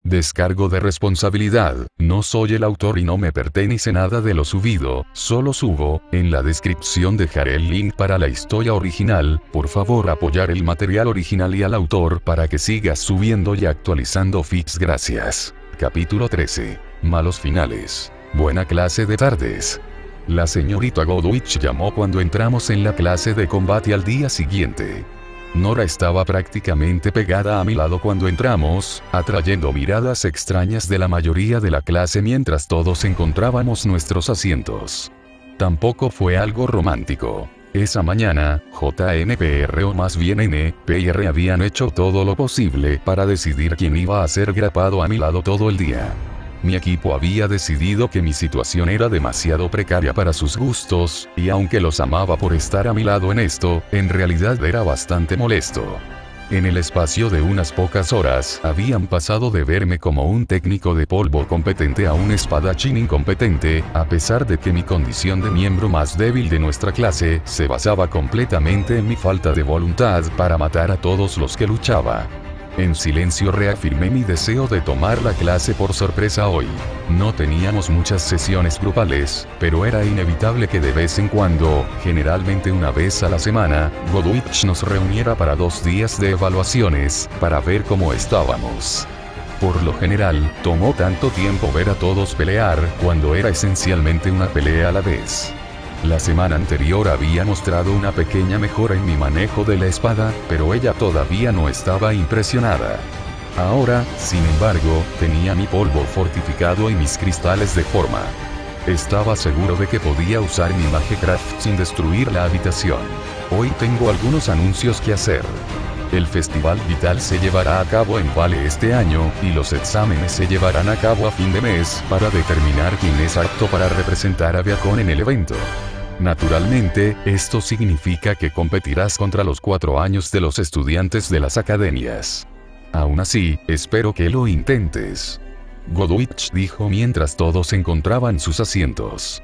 Descargo de responsabilidad, no soy el autor y no me pertenece nada de lo subido, solo subo, en la descripción dejaré el link para la historia original, por favor apoyar el material original y al autor para que sigas subiendo y actualizando feeds gracias. Capítulo 13. Malos finales. Buena clase de tardes. La señorita Godwich llamó cuando entramos en la clase de combate al día siguiente. Nora estaba prácticamente pegada a mi lado cuando entramos, atrayendo miradas extrañas de la mayoría de la clase mientras todos encontrábamos nuestros asientos. Tampoco fue algo romántico. Esa mañana, JNPR o más bien NPR habían hecho todo lo posible para decidir quién iba a ser grapado a mi lado todo el día. Mi equipo había decidido que mi situación era demasiado precaria para sus gustos, y aunque los amaba por estar a mi lado en esto, en realidad era bastante molesto. En el espacio de unas pocas horas, habían pasado de verme como un técnico de polvo competente a un espadachín incompetente, a pesar de que mi condición de miembro más débil de nuestra clase se basaba completamente en mi falta de voluntad para matar a todos los que luchaba. En silencio reafirmé mi deseo de tomar la clase por sorpresa hoy. No teníamos muchas sesiones grupales, pero era inevitable que de vez en cuando, generalmente una vez a la semana, Godwich nos reuniera para 2 días de evaluaciones, para ver cómo estábamos. Por lo general, tomó tanto tiempo ver a todos pelear, cuando era esencialmente una pelea a la vez. La semana anterior había mostrado una pequeña mejora en mi manejo de la espada, pero ella todavía no estaba impresionada. Ahora, sin embargo, tenía mi polvo fortificado y mis cristales de forma. Estaba seguro de que podía usar mi Magecraft sin destruir la habitación. Hoy tengo algunos anuncios que hacer. El Festival Vital se llevará a cabo en Vale este año, y los exámenes se llevarán a cabo a fin de mes, para determinar quién es apto para representar a Viacon en el evento. Naturalmente, esto significa que competirás contra los 4 años de los estudiantes de las academias. Aún así, espero que lo intentes. Godwich dijo mientras todos encontraban sus asientos.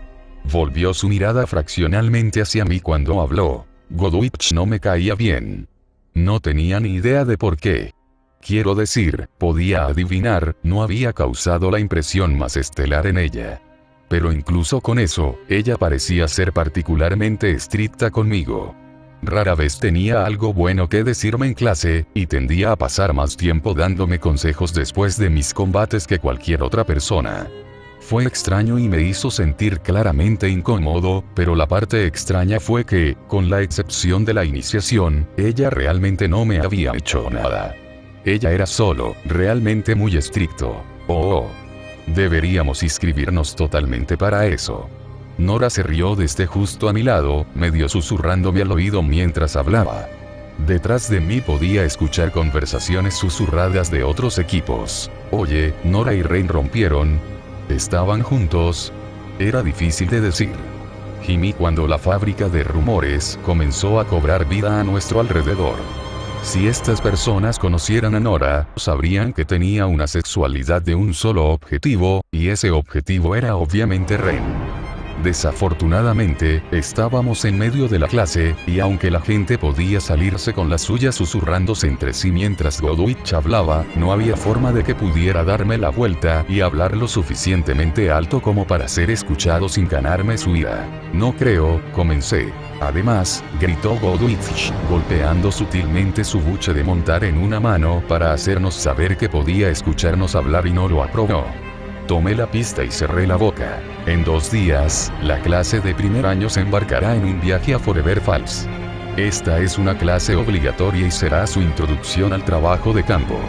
Volvió su mirada fraccionalmente hacia mí cuando habló. Godwich no me caía bien. No tenía ni idea de por qué. Quiero decir, podía adivinar, no había causado la impresión más estelar en ella. Pero incluso con eso, ella parecía ser particularmente estricta conmigo. Rara vez tenía algo bueno que decirme en clase, y tendía a pasar más tiempo dándome consejos después de mis combates que cualquier otra persona. Fue extraño y me hizo sentir claramente incómodo, pero la parte extraña fue que, con la excepción de la iniciación, ella realmente no me había hecho nada. Ella era solo, realmente muy estricto. Deberíamos inscribirnos totalmente para eso. Nora se rió desde justo a mi lado, medio susurrándome al oído mientras hablaba. Detrás de mí podía escuchar conversaciones susurradas de otros equipos. Oye, Nora y Rain rompieron. ¿Estaban juntos? Era difícil de decir. Gimí cuando la fábrica de rumores comenzó a cobrar vida a nuestro alrededor. Si estas personas conocieran a Nora, sabrían que tenía una sexualidad de un solo objetivo, y ese objetivo era obviamente Ren. Desafortunadamente, estábamos en medio de la clase, y aunque la gente podía salirse con la suya susurrándose entre sí mientras Godwich hablaba, no había forma de que pudiera darme la vuelta y hablar lo suficientemente alto como para ser escuchado sin ganarme su ira. No creo, comencé. Además, gritó Godwich, golpeando sutilmente su buche de montar en una mano para hacernos saber que podía escucharnos hablar y no lo aprobó. Tomé la pista y cerré la boca. En 2 días, la clase de primer año se embarcará en un viaje a Forever Falls. Esta es una clase obligatoria y será su introducción al trabajo de campo.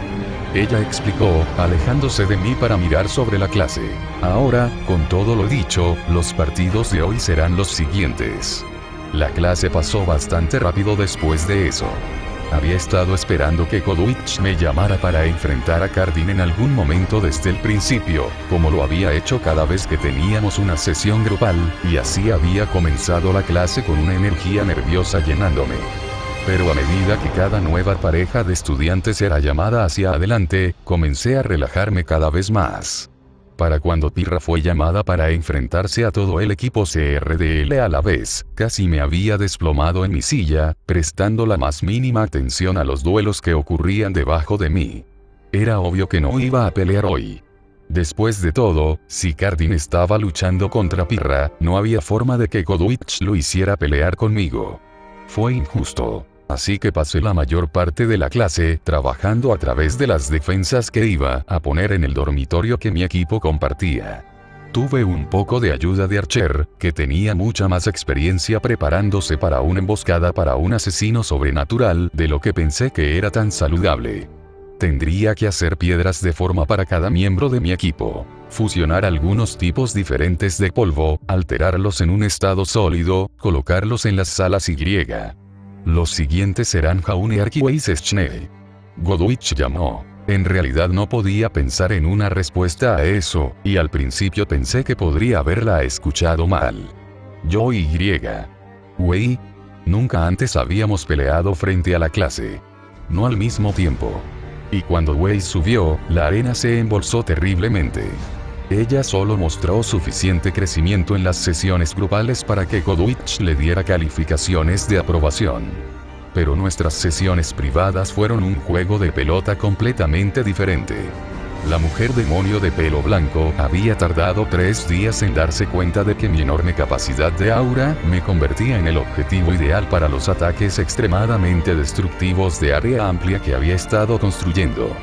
Ella explicó, alejándose de mí para mirar sobre la clase. Ahora, con todo lo dicho, los partidos de hoy serán los siguientes. La clase pasó bastante rápido después de eso. Había estado esperando que Godwich me llamara para enfrentar a Cardin en algún momento desde el principio, como lo había hecho cada vez que teníamos una sesión grupal, y así había comenzado la clase con una energía nerviosa llenándome. Pero a medida que cada nueva pareja de estudiantes era llamada hacia adelante, comencé a relajarme cada vez más. Para cuando Pirra fue llamada para enfrentarse a todo el equipo CRDL a la vez, casi me había desplomado en mi silla, prestando la más mínima atención a los duelos que ocurrían debajo de mí. Era obvio que no iba a pelear hoy. Después de todo, si Cardin estaba luchando contra Pirra, no había forma de que Godwich lo hiciera pelear conmigo. Fue injusto. Así que pasé la mayor parte de la clase trabajando a través de las defensas que iba a poner en el dormitorio que mi equipo compartía. Tuve un poco de ayuda de Archer, que tenía mucha más experiencia preparándose para una emboscada para un asesino sobrenatural de lo que pensé que era tan saludable. Tendría que hacer piedras de forma para cada miembro de mi equipo, fusionar algunos tipos diferentes de polvo, alterarlos en un estado sólido, colocarlos en las salas Y. Los siguientes serán Jaune Archways Schnee. Godwich llamó. En realidad no podía pensar en una respuesta a eso, y al principio pensé que podría haberla escuchado mal. Yo y. Wei. Nunca antes habíamos peleado frente a la clase. No al mismo tiempo. Y cuando Wei subió, la arena se embolsó terriblemente. Ella solo mostró suficiente crecimiento en las sesiones grupales para que Godwich le diera calificaciones de aprobación. Pero nuestras sesiones privadas fueron un juego de pelota completamente diferente. La mujer demonio de pelo blanco había tardado 3 días en darse cuenta de que mi enorme capacidad de aura me convertía en el objetivo ideal para los ataques extremadamente destructivos de área amplia que había estado construyendo.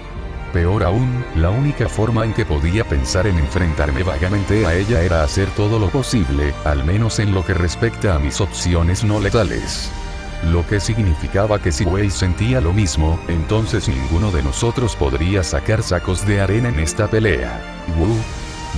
Peor aún, la única forma en que podía pensar en enfrentarme vagamente a ella era hacer todo lo posible, al menos en lo que respecta a mis opciones no letales. Lo que significaba que si Wei sentía lo mismo, entonces ninguno de nosotros podría sacar sacos de arena en esta pelea.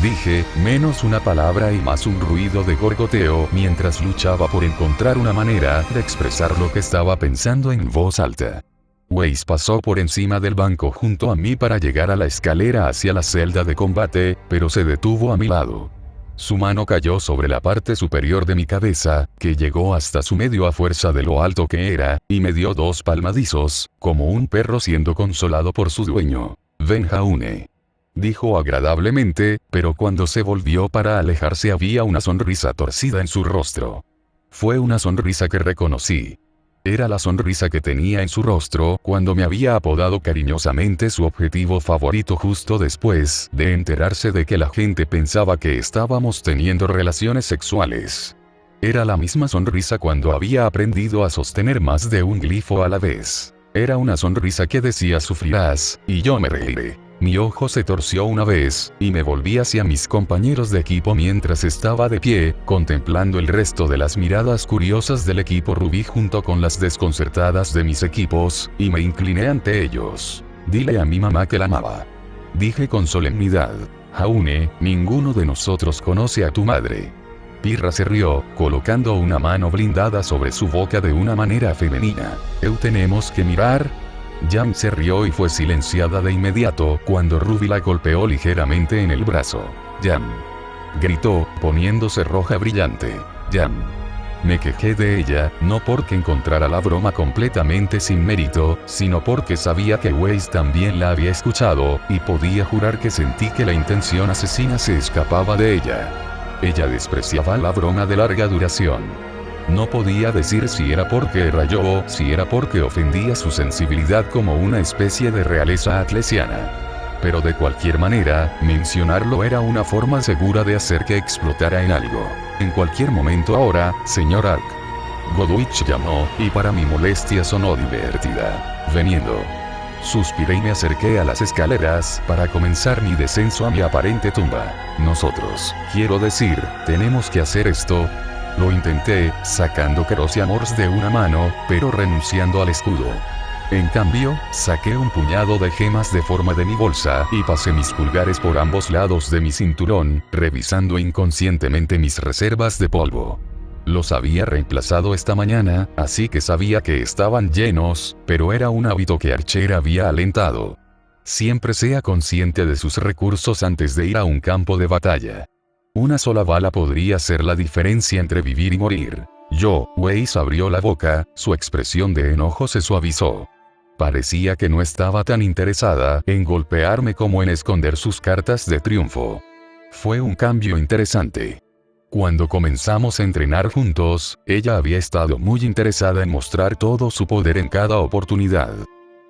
Dije, menos una palabra y más un ruido de gorgoteo mientras luchaba por encontrar una manera de expresar lo que estaba pensando en voz alta. Weiss pasó por encima del banco junto a mí para llegar a la escalera hacia la celda de combate, pero se detuvo a mi lado. Su mano cayó sobre la parte superior de mi cabeza, que llegó hasta su medio a fuerza de lo alto que era, y me dio 2 palmadizos, como un perro siendo consolado por su dueño. «Ven, Jaune», dijo agradablemente, pero cuando se volvió para alejarse había una sonrisa torcida en su rostro. Fue una sonrisa que reconocí. Era la sonrisa que tenía en su rostro cuando me había apodado cariñosamente su objetivo favorito justo después de enterarse de que la gente pensaba que estábamos teniendo relaciones sexuales. Era la misma sonrisa cuando había aprendido a sostener más de un glifo a la vez. Era una sonrisa que decía sufrirás, y yo me reiré. Mi ojo se torció una vez, y me volví hacia mis compañeros de equipo mientras estaba de pie, contemplando el resto de las miradas curiosas del equipo rubí junto con las desconcertadas de mis equipos, y me incliné ante ellos. «Dile a mi mamá que la amaba», dije con solemnidad. «Jaune, ninguno de nosotros conoce a tu madre». Pirra se rió, colocando una mano blindada sobre su boca de una manera femenina. «¿Tenemos que mirar?» Jan se rió y fue silenciada de inmediato cuando Ruby la golpeó ligeramente en el brazo. «Jan», gritó, poniéndose roja brillante. «Jan». Me quejé de ella, no porque encontrara la broma completamente sin mérito, sino porque sabía que Weiss también la había escuchado, y podía jurar que sentí que la intención asesina se escapaba de ella. Ella despreciaba la broma de larga duración. No podía decir si era porque era yo o si era porque ofendía su sensibilidad como una especie de realeza atlesiana. Pero de cualquier manera, mencionarlo era una forma segura de hacer que explotara en algo. «En cualquier momento ahora, señor Ark», Godwich llamó, y para mi molestia sonó divertida. «Veniendo». Suspiré y me acerqué a las escaleras para comenzar mi descenso a mi aparente tumba. «Nosotros, quiero decir, tenemos que hacer esto». Lo intenté, sacando Kerosiamors de una mano, pero renunciando al escudo. En cambio, saqué un puñado de gemas de forma de mi bolsa y pasé mis pulgares por ambos lados de mi cinturón, revisando inconscientemente mis reservas de polvo. Los había reemplazado esta mañana, así que sabía que estaban llenos, pero era un hábito que Archer había alentado. Siempre sea consciente de sus recursos antes de ir a un campo de batalla. Una sola bala podría ser la diferencia entre vivir y morir. Weiss abrió la boca, su expresión de enojo se suavizó. Parecía que no estaba tan interesada en golpearme como en esconder sus cartas de triunfo. Fue un cambio interesante. Cuando comenzamos a entrenar juntos, ella había estado muy interesada en mostrar todo su poder en cada oportunidad.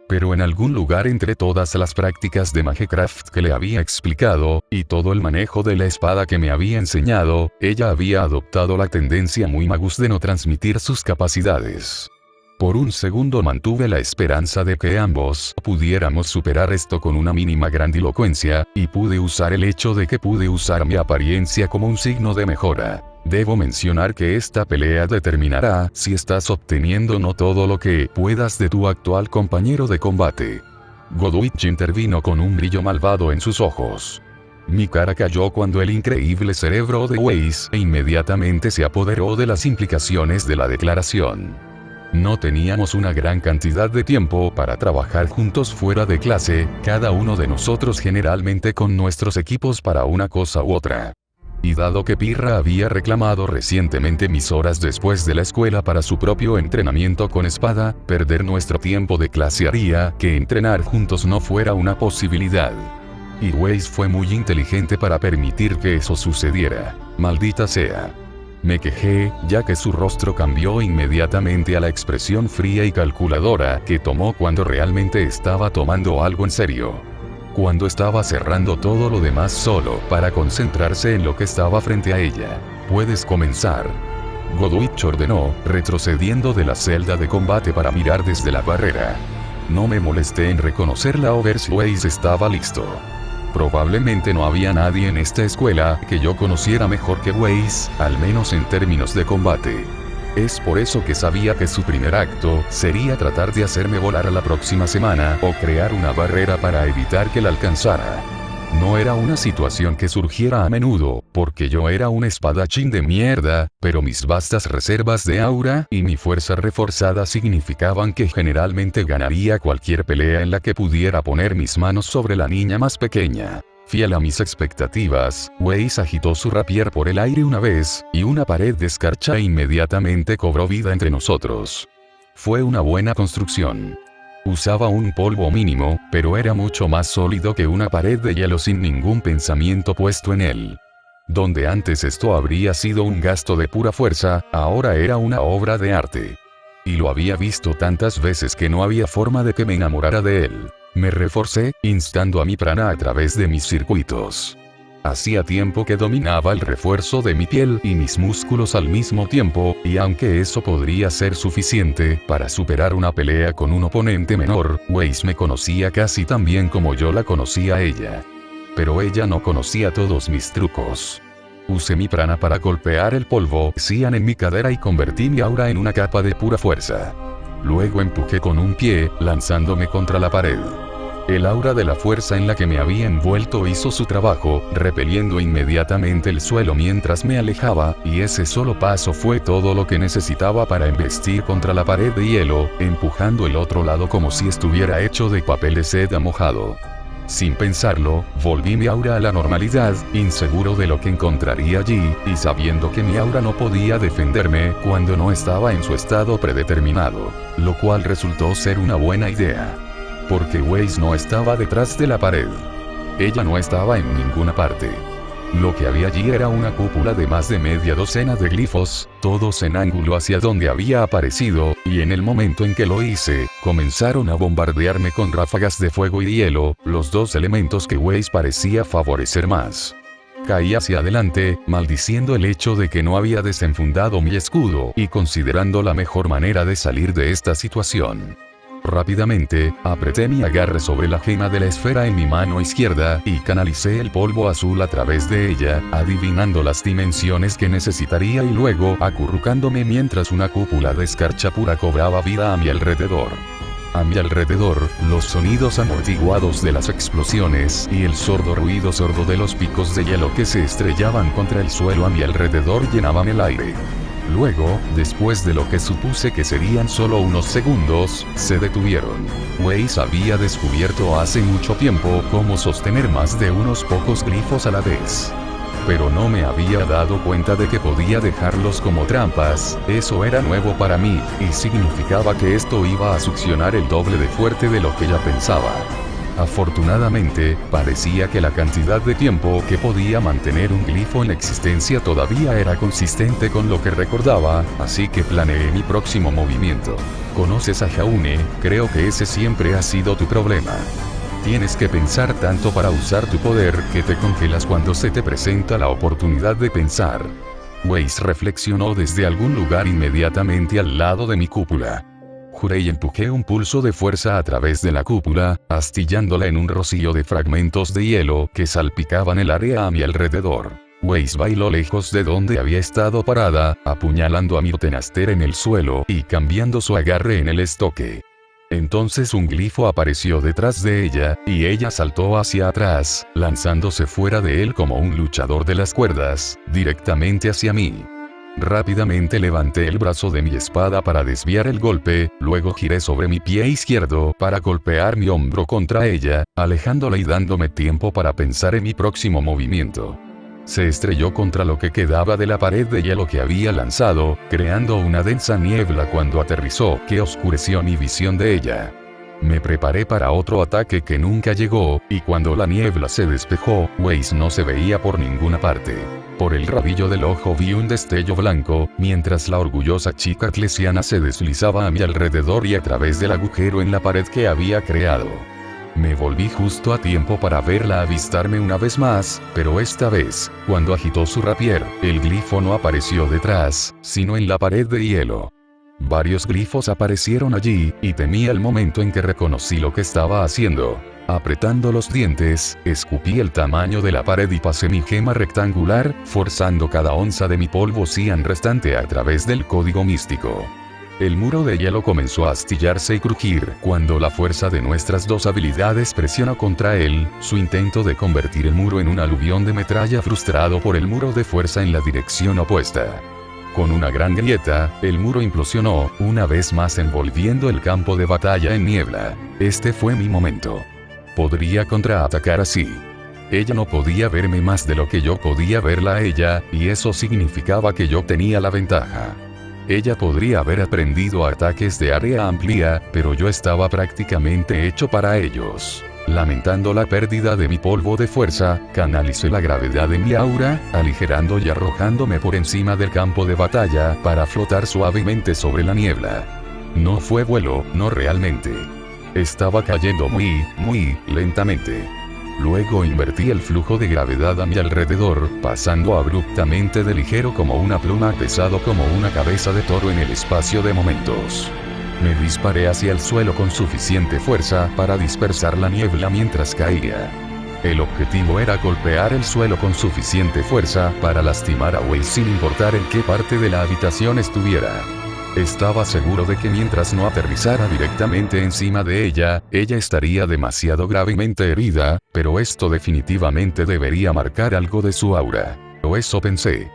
Pero en algún lugar entre todas las prácticas de Magecraft que le había explicado, y todo el manejo de la espada que me había enseñado, ella había adoptado la tendencia muy magus de no transmitir sus capacidades. Por un segundo mantuve la esperanza de que ambos pudiéramos superar esto con una mínima grandilocuencia, y pude usar el hecho de que pude usar mi apariencia como un signo de mejora. Debo mencionar que esta pelea determinará si estás obteniendo no todo lo que puedas de tu actual compañero de combate. Godwich intervino con un brillo malvado en sus ojos. Mi cara cayó cuando el increíble cerebro de Weiss inmediatamente se apoderó de las implicaciones de la declaración. No teníamos una gran cantidad de tiempo para trabajar juntos fuera de clase, cada uno de nosotros generalmente con nuestros equipos para una cosa u otra. Y dado que Pirra había reclamado recientemente mis horas después de la escuela para su propio entrenamiento con espada, perder nuestro tiempo de clase haría que entrenar juntos no fuera una posibilidad. Y Weiss fue muy inteligente para permitir que eso sucediera. Maldita sea. Me quejé, ya que su rostro cambió inmediatamente a la expresión fría y calculadora que tomó cuando realmente estaba tomando algo en serio. Cuando estaba cerrando todo lo demás solo para concentrarse en lo que estaba frente a ella. Puedes comenzar. Godwich ordenó, retrocediendo de la celda de combate para mirar desde la barrera. No me molesté en reconocerla o ver si Weiss estaba listo. Probablemente no había nadie en esta escuela que yo conociera mejor que Weiss, al menos en términos de combate. Es por eso que sabía que su primer acto sería tratar de hacerme volar a la próxima semana o crear una barrera para evitar que la alcanzara. No era una situación que surgiera a menudo, porque yo era un espadachín de mierda, pero mis vastas reservas de aura y mi fuerza reforzada significaban que generalmente ganaría cualquier pelea en la que pudiera poner mis manos sobre la niña más pequeña. Fiel a mis expectativas, Weiss agitó su rapier por el aire una vez, y una pared de escarcha inmediatamente cobró vida entre nosotros. Fue una buena construcción. Usaba un polvo mínimo, pero era mucho más sólido que una pared de hielo sin ningún pensamiento puesto en él. Donde antes esto habría sido un gasto de pura fuerza, ahora era una obra de arte. Y lo había visto tantas veces que no había forma de que me enamorara de él. Me reforcé, instando a mi prana a través de mis circuitos. Hacía tiempo que dominaba el refuerzo de mi piel y mis músculos al mismo tiempo, y aunque eso podría ser suficiente para superar una pelea con un oponente menor, Weiss me conocía casi tan bien como yo la conocía a ella. Pero ella no conocía todos mis trucos. Usé mi prana para golpear el polvo cian en mi cadera y convertí mi aura en una capa de pura fuerza. Luego empujé con un pie, lanzándome contra la pared. El aura de la fuerza en la que me había envuelto hizo su trabajo, repeliendo inmediatamente el suelo mientras me alejaba, y ese solo paso fue todo lo que necesitaba para embestir contra la pared de hielo, empujando el otro lado como si estuviera hecho de papel de seda mojado. Sin pensarlo, volví mi aura a la normalidad, inseguro de lo que encontraría allí, y sabiendo que mi aura no podía defenderme cuando no estaba en su estado predeterminado, lo cual resultó ser una buena idea. Porque Weiss no estaba detrás de la pared. Ella no estaba en ninguna parte. Lo que había allí era una cúpula de más de media docena de glifos, todos en ángulo hacia donde había aparecido, y en el momento en que lo hice, comenzaron a bombardearme con ráfagas de fuego y hielo, los dos elementos que Weiss parecía favorecer más. Caí hacia adelante, maldiciendo el hecho de que no había desenfundado mi escudo y considerando la mejor manera de salir de esta situación. Rápidamente, apreté mi agarre sobre la gema de la esfera en mi mano izquierda y canalicé el polvo azul a través de ella, adivinando las dimensiones que necesitaría y luego acurrucándome mientras una cúpula de escarcha pura cobraba vida a mi alrededor. A mi alrededor, los sonidos amortiguados de las explosiones y el sordo ruido sordo de los picos de hielo que se estrellaban contra el suelo a mi alrededor llenaban el aire. Luego, después de lo que supuse que serían solo unos segundos, se detuvieron. Weiss había descubierto hace mucho tiempo cómo sostener más de unos pocos glifos a la vez. Pero no me había dado cuenta de que podía dejarlos como trampas, eso era nuevo para mí, y significaba que esto iba a succionar el doble de fuerte de lo que ya pensaba. Afortunadamente, parecía que la cantidad de tiempo que podía mantener un glifo en existencia todavía era consistente con lo que recordaba, así que planeé mi próximo movimiento. ¿Conoces a Jaune? Creo que ese siempre ha sido tu problema. Tienes que pensar tanto para usar tu poder que te congelas cuando se te presenta la oportunidad de pensar. Weiss reflexionó desde algún lugar inmediatamente al lado de mi cúpula. Juré y empujé un pulso de fuerza a través de la cúpula, astillándola en un rocío de fragmentos de hielo que salpicaban el área a mi alrededor. Weiss bailó lejos de donde había estado parada, apuñalando a Myrtenaster en el suelo y cambiando su agarre en el estoque. Entonces un glifo apareció detrás de ella, y ella saltó hacia atrás, lanzándose fuera de él como un luchador de las cuerdas, directamente hacia mí. Rápidamente levanté el brazo de mi espada para desviar el golpe, luego giré sobre mi pie izquierdo para golpear mi hombro contra ella, alejándola y dándome tiempo para pensar en mi próximo movimiento. Se estrelló contra lo que quedaba de la pared de hielo que había lanzado, creando una densa niebla cuando aterrizó que oscureció mi visión de ella. Me preparé para otro ataque que nunca llegó, y cuando la niebla se despejó, Weiss no se veía por ninguna parte. Por el rabillo del ojo vi un destello blanco, mientras la orgullosa chica eclesiana se deslizaba a mi alrededor y a través del agujero en la pared que había creado. Me volví justo a tiempo para verla avistarme una vez más, pero esta vez, cuando agitó su rapier, el glifo no apareció detrás, sino en la pared de hielo. Varios glifos aparecieron allí, y temí el momento en que reconocí lo que estaba haciendo. Apretando los dientes, escupí el tamaño de la pared y pasé mi gema rectangular, forzando cada onza de mi polvo cian restante a través del código místico. El muro de hielo comenzó a astillarse y crujir cuando la fuerza de nuestras dos habilidades presionó contra él, su intento de convertir el muro en un aluvión de metralla frustrado por el muro de fuerza en la dirección opuesta. Con una gran grieta, el muro implosionó, una vez más envolviendo el campo de batalla en niebla. Este fue mi momento. Podría contraatacar así. Ella no podía verme más de lo que yo podía verla a ella, y eso significaba que yo tenía la ventaja. Ella podría haber aprendido ataques de área amplia, pero yo estaba prácticamente hecho para ellos. Lamentando la pérdida de mi polvo de fuerza, canalicé la gravedad de mi aura, aligerando y arrojándome por encima del campo de batalla para flotar suavemente sobre la niebla. No fue vuelo, no realmente. Estaba cayendo muy lentamente. Luego invertí el flujo de gravedad a mi alrededor, pasando abruptamente de ligero como una pluma a pesado como una cabeza de toro en el espacio de momentos. Me disparé hacia el suelo con suficiente fuerza para dispersar la niebla mientras caía. El objetivo era golpear el suelo con suficiente fuerza para lastimar a Weiss sin importar en qué parte de la habitación estuviera. Estaba seguro de que mientras no aterrizara directamente encima de ella, ella estaría demasiado gravemente herida, pero esto definitivamente debería marcar algo de su aura. O eso pensé.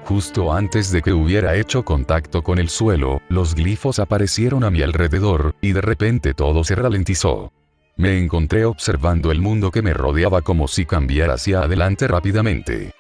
Justo antes de que hubiera hecho contacto con el suelo, los glifos aparecieron a mi alrededor, y de repente todo se ralentizó. Me encontré observando el mundo que me rodeaba como si cambiara hacia adelante rápidamente.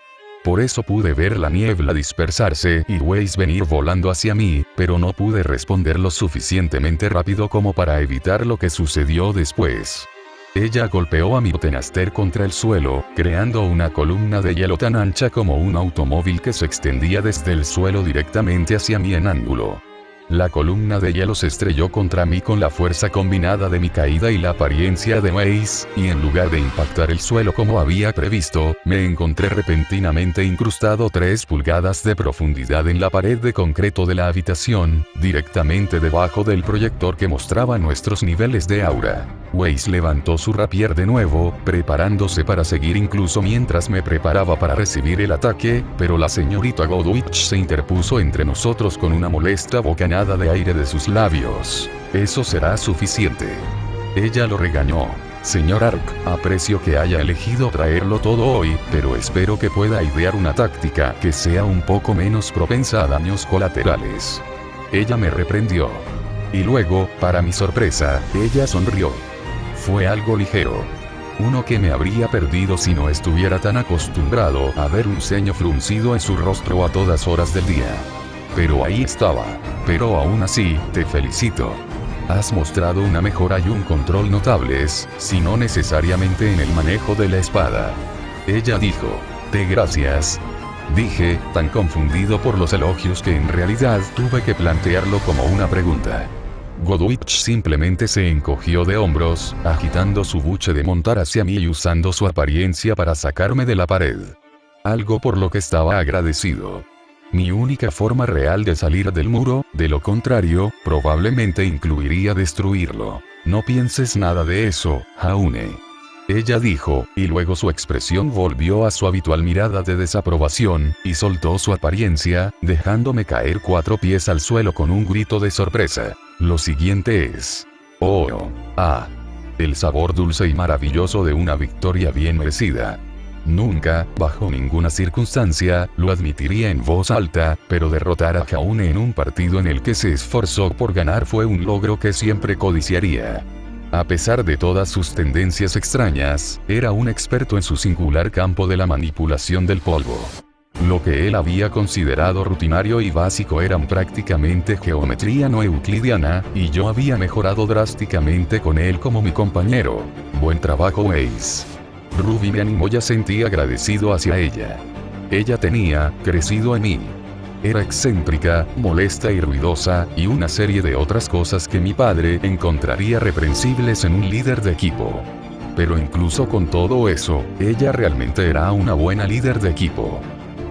Por eso pude ver la niebla dispersarse y Weiss venir volando hacia mí, pero no pude responder lo suficientemente rápido como para evitar lo que sucedió después. Ella golpeó a Myrtenaster contra el suelo, creando una columna de hielo tan ancha como un automóvil que se extendía desde el suelo directamente hacia mí en ángulo. La columna de hielo se estrelló contra mí con la fuerza combinada de mi caída y la apariencia de Weiss, y en lugar de impactar el suelo como había previsto, me encontré repentinamente incrustado 3 pulgadas de profundidad en la pared de concreto de la habitación, directamente debajo del proyector que mostraba nuestros niveles de aura. Weiss levantó su rapier de nuevo, preparándose para seguir incluso mientras me preparaba para recibir el ataque, pero la señorita Godwich se interpuso entre nosotros con una molesta bocanada de aire de sus labios. Eso será suficiente. Ella lo regañó. Señor Ark, aprecio que haya elegido traerlo todo hoy, pero espero que pueda idear una táctica que sea un poco menos propensa a daños colaterales. Ella me reprendió. Y luego, para mi sorpresa, ella sonrió. Fue algo ligero. Uno que me habría perdido si no estuviera tan acostumbrado a ver un ceño fruncido en su rostro a todas horas del día. Pero ahí estaba. Pero aún así, te felicito. Has mostrado una mejora y un control notables, si no necesariamente en el manejo de la espada. Ella dijo. Gracias. Dije, tan confundido por los elogios que en realidad tuve que plantearlo como una pregunta. Godwich simplemente se encogió de hombros, agitando su buche de montar hacia mí y usando su apariencia para sacarme de la pared. Algo por lo que estaba agradecido. Mi única forma real de salir del muro, de lo contrario, probablemente incluiría destruirlo. No pienses nada de eso, Jaune. Ella dijo, y luego su expresión volvió a su habitual mirada de desaprobación, y soltó su apariencia, dejándome caer 4 pies al suelo con un grito de sorpresa. Lo siguiente es... el sabor dulce y maravilloso de una victoria bien merecida. Nunca, bajo ninguna circunstancia, lo admitiría en voz alta, pero derrotar a Jaune en un partido en el que se esforzó por ganar fue un logro que siempre codiciaría. A pesar de todas sus tendencias extrañas, era un experto en su singular campo de la manipulación del polvo. Lo que él había considerado rutinario y básico eran prácticamente geometría no euclidiana, y yo había mejorado drásticamente con él como mi compañero. Buen trabajo, Ace. Ruby me animó y ya sentí agradecido hacia ella. Ella tenía crecido en mí. Era excéntrica, molesta y ruidosa, y una serie de otras cosas que mi padre encontraría reprensibles en un líder de equipo. Pero incluso con todo eso, ella realmente era una buena líder de equipo.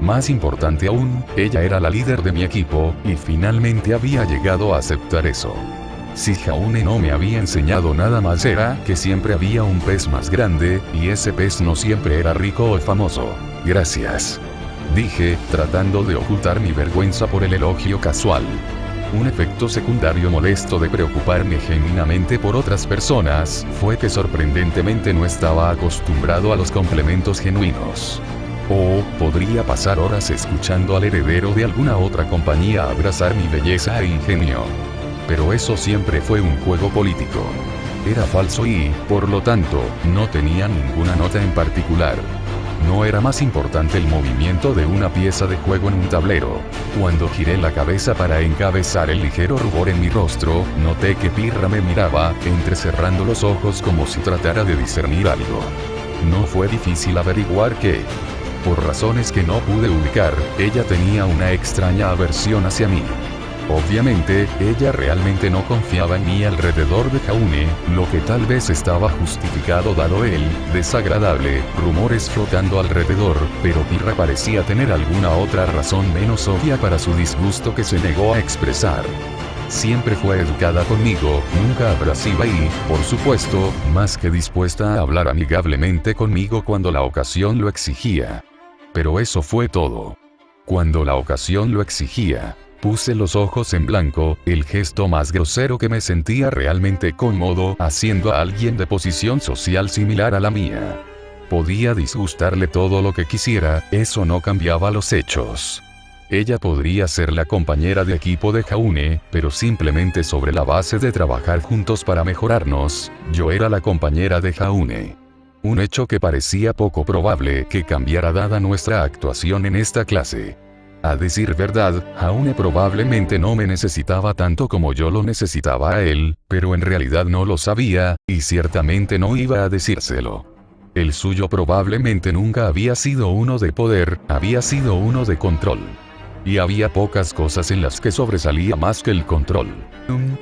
Más importante aún, ella era la líder de mi equipo, y finalmente había llegado a aceptar eso. Si Jaune no me había enseñado nada más era que siempre había un pez más grande, y ese pez no siempre era rico o famoso. Gracias. Dije, tratando de ocultar mi vergüenza por el elogio casual. Un efecto secundario molesto de preocuparme genuinamente por otras personas, fue que sorprendentemente no estaba acostumbrado a los complementos genuinos. Podría pasar horas escuchando al heredero de alguna otra compañía abrazar mi belleza e ingenio. Pero eso siempre fue un juego político. Era falso y, por lo tanto, no tenía ninguna nota en particular. No era más importante el movimiento de una pieza de juego en un tablero. Cuando giré la cabeza para encabezar el ligero rubor en mi rostro, noté que Pirra me miraba, entrecerrando los ojos como si tratara de discernir algo. No fue difícil averiguar que, por razones que no pude ubicar, ella tenía una extraña aversión hacia mí. Obviamente, ella realmente no confiaba en mí alrededor de Jaune, lo que tal vez estaba justificado dado el desagradable rumores flotando alrededor, pero Pirra parecía tener alguna otra razón menos obvia para su disgusto que se negó a expresar. Siempre fue educada conmigo, nunca abrasiva y, por supuesto, más que dispuesta a hablar amigablemente conmigo cuando la ocasión lo exigía. Pero eso fue todo. Cuando la ocasión lo exigía, puse los ojos en blanco, el gesto más grosero que me sentía realmente cómodo haciendo a alguien de posición social similar a la mía. Podía disgustarle todo lo que quisiera, eso no cambiaba los hechos. Ella podría ser la compañera de equipo de Jaune, pero simplemente sobre la base de trabajar juntos para mejorarnos, yo era la compañera de Jaune. Un hecho que parecía poco probable que cambiara dada nuestra actuación en esta clase. A decir verdad, Jaune probablemente no me necesitaba tanto como yo lo necesitaba a él, pero en realidad no lo sabía, y ciertamente no iba a decírselo. El suyo probablemente nunca había sido uno de poder, había sido uno de control. Y había pocas cosas en las que sobresalía más que el control.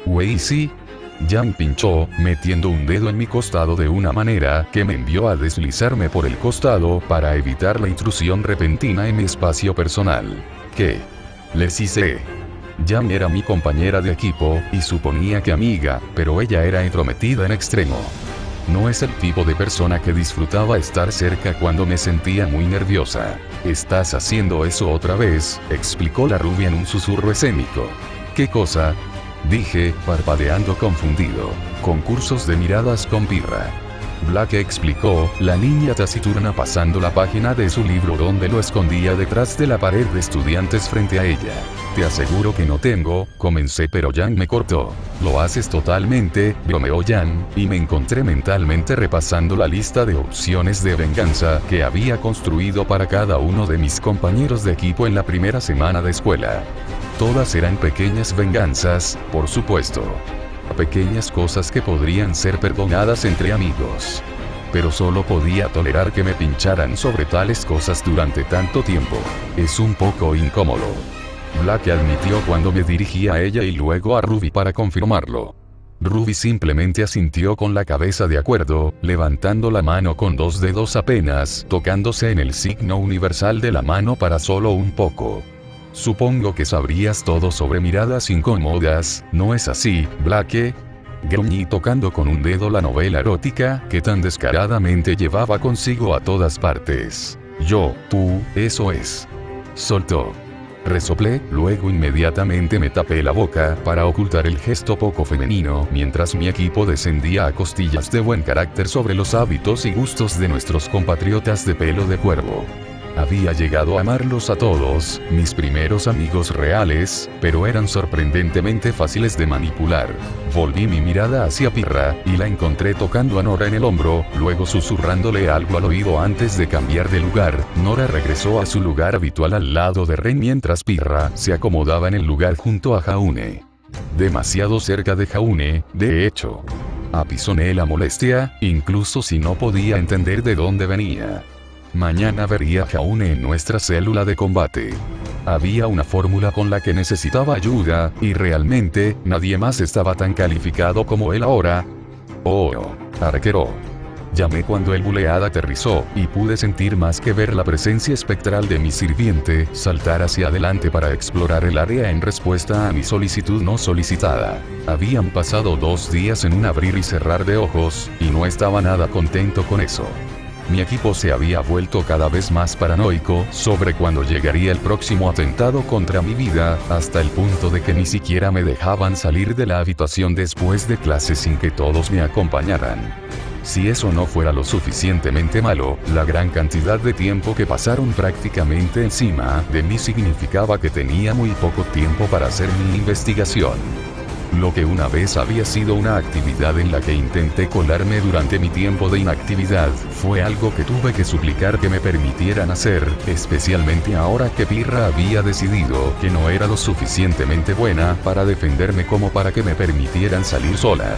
Güey, sí. Jan pinchó, metiendo un dedo en mi costado de una manera que me envió a deslizarme por el costado para evitar la intrusión repentina en mi espacio personal. ¿Qué? Les hice. Jan era mi compañera de equipo, y suponía que amiga, pero ella era entrometida en extremo. No es el tipo de persona que disfrutaba estar cerca cuando me sentía muy nerviosa. «¿Estás haciendo eso otra vez?», explicó la rubia en un susurro escénico. «¿Qué cosa?», dije, parpadeando confundido. «Concursos de miradas con Pirra». Black explicó, la niña taciturna pasando la página de su libro donde lo escondía detrás de la pared de estudiantes frente a ella. «Te aseguro que no tengo», comencé pero Jan me cortó. «Lo haces totalmente», bromeó Jan, y me encontré mentalmente repasando la lista de opciones de venganza que había construido para cada uno de mis compañeros de equipo en la primera semana de escuela. Todas eran pequeñas venganzas, por supuesto. Pequeñas cosas que podrían ser perdonadas entre amigos. Pero solo podía tolerar que me pincharan sobre tales cosas durante tanto tiempo. Es un poco incómodo. Black admitió cuando me dirigí a ella y luego a Ruby para confirmarlo. Ruby simplemente asintió con la cabeza de acuerdo, levantando la mano con 2 dedos apenas, tocándose en el signo universal de la mano para solo un poco. Supongo que sabrías todo sobre miradas incómodas, ¿no es así, Blake? Gruñí tocando con un dedo la novela erótica que tan descaradamente llevaba consigo a todas partes. Yo, tú, eso es. Soltó. Resoplé, luego inmediatamente me tapé la boca para ocultar el gesto poco femenino mientras mi equipo descendía a costillas de buen carácter sobre los hábitos y gustos de nuestros compatriotas de pelo de cuervo. Había llegado a amarlos a todos, mis primeros amigos reales, pero eran sorprendentemente fáciles de manipular. Volví mi mirada hacia Pirra, y la encontré tocando a Nora en el hombro, luego susurrándole algo al oído antes de cambiar de lugar. Nora regresó a su lugar habitual al lado de Ren mientras Pirra se acomodaba en el lugar junto a Jaune. Demasiado cerca de Jaune, de hecho. Apisoné la molestia, incluso si no podía entender de dónde venía. Mañana vería a Jaune en nuestra célula de combate. Había una fórmula con la que necesitaba ayuda, y realmente, nadie más estaba tan calificado como él ahora. Oh, arquero. Llamé cuando el Bulead aterrizó, y pude sentir más que ver la presencia espectral de mi sirviente saltar hacia adelante para explorar el área en respuesta a mi solicitud no solicitada. Habían pasado 2 días en un abrir y cerrar de ojos, y no estaba nada contento con eso. Mi equipo se había vuelto cada vez más paranoico sobre cuándo llegaría el próximo atentado contra mi vida, hasta el punto de que ni siquiera me dejaban salir de la habitación después de clase sin que todos me acompañaran. Si eso no fuera lo suficientemente malo, la gran cantidad de tiempo que pasaron prácticamente encima de mí significaba que tenía muy poco tiempo para hacer mi investigación. Lo que una vez había sido una actividad en la que intenté colarme durante mi tiempo de inactividad, fue algo que tuve que suplicar que me permitieran hacer, especialmente ahora que Pirra había decidido que no era lo suficientemente buena para defenderme como para que me permitieran salir sola.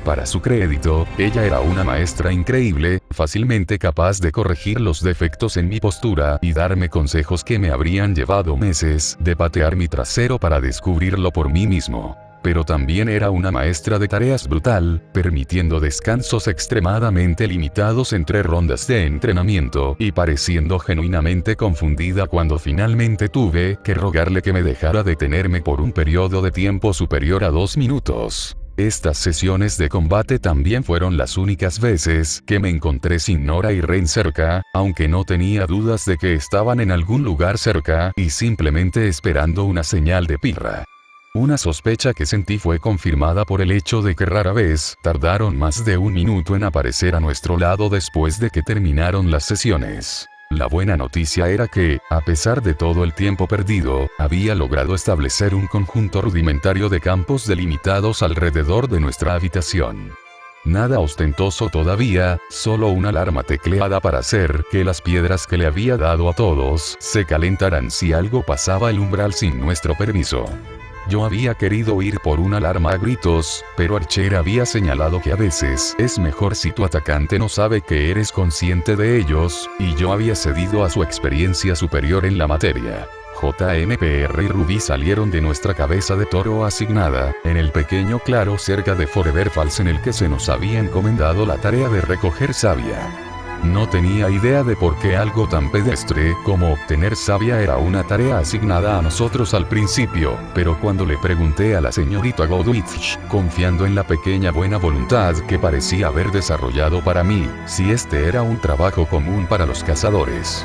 Para su crédito, ella era una maestra increíble, fácilmente capaz de corregir los defectos en mi postura y darme consejos que me habrían llevado meses de patear mi trasero para descubrirlo por mí mismo. Pero también era una maestra de tareas brutal, permitiendo descansos extremadamente limitados entre rondas de entrenamiento y pareciendo genuinamente confundida cuando finalmente tuve que rogarle que me dejara detenerme por un periodo de tiempo superior a 2 minutos. Estas sesiones de combate también fueron las únicas veces que me encontré sin Nora y Ren cerca, aunque no tenía dudas de que estaban en algún lugar cerca y simplemente esperando una señal de Pirra. Una sospecha que sentí fue confirmada por el hecho de que rara vez tardaron más de 1 minuto en aparecer a nuestro lado después de que terminaron las sesiones. La buena noticia era que, a pesar de todo el tiempo perdido, había logrado establecer un conjunto rudimentario de campos delimitados alrededor de nuestra habitación. Nada ostentoso todavía, solo una alarma tecleada para hacer que las piedras que le había dado a todos se calentaran si algo pasaba el umbral sin nuestro permiso. Yo había querido ir por una alarma a gritos, pero Archer había señalado que a veces es mejor si tu atacante no sabe que eres consciente de ellos, y yo había cedido a su experiencia superior en la materia. JMPR y Ruby salieron de nuestra cabeza de toro asignada, en el pequeño claro cerca de Forever Falls en el que se nos había encomendado la tarea de recoger savia. No tenía idea de por qué algo tan pedestre como obtener savia era una tarea asignada a nosotros al principio, pero cuando le pregunté a la señorita Godwitch, confiando en la pequeña buena voluntad que parecía haber desarrollado para mí, si este era un trabajo común para los cazadores.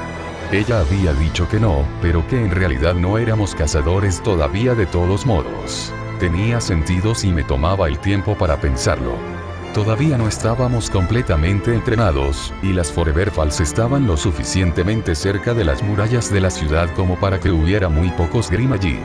Ella había dicho que no, pero que en realidad no éramos cazadores todavía de todos modos. Tenía sentido si me tomaba el tiempo para pensarlo. Todavía no estábamos completamente entrenados, y las Forever Falls estaban lo suficientemente cerca de las murallas de la ciudad como para que hubiera muy pocos Grimm allí.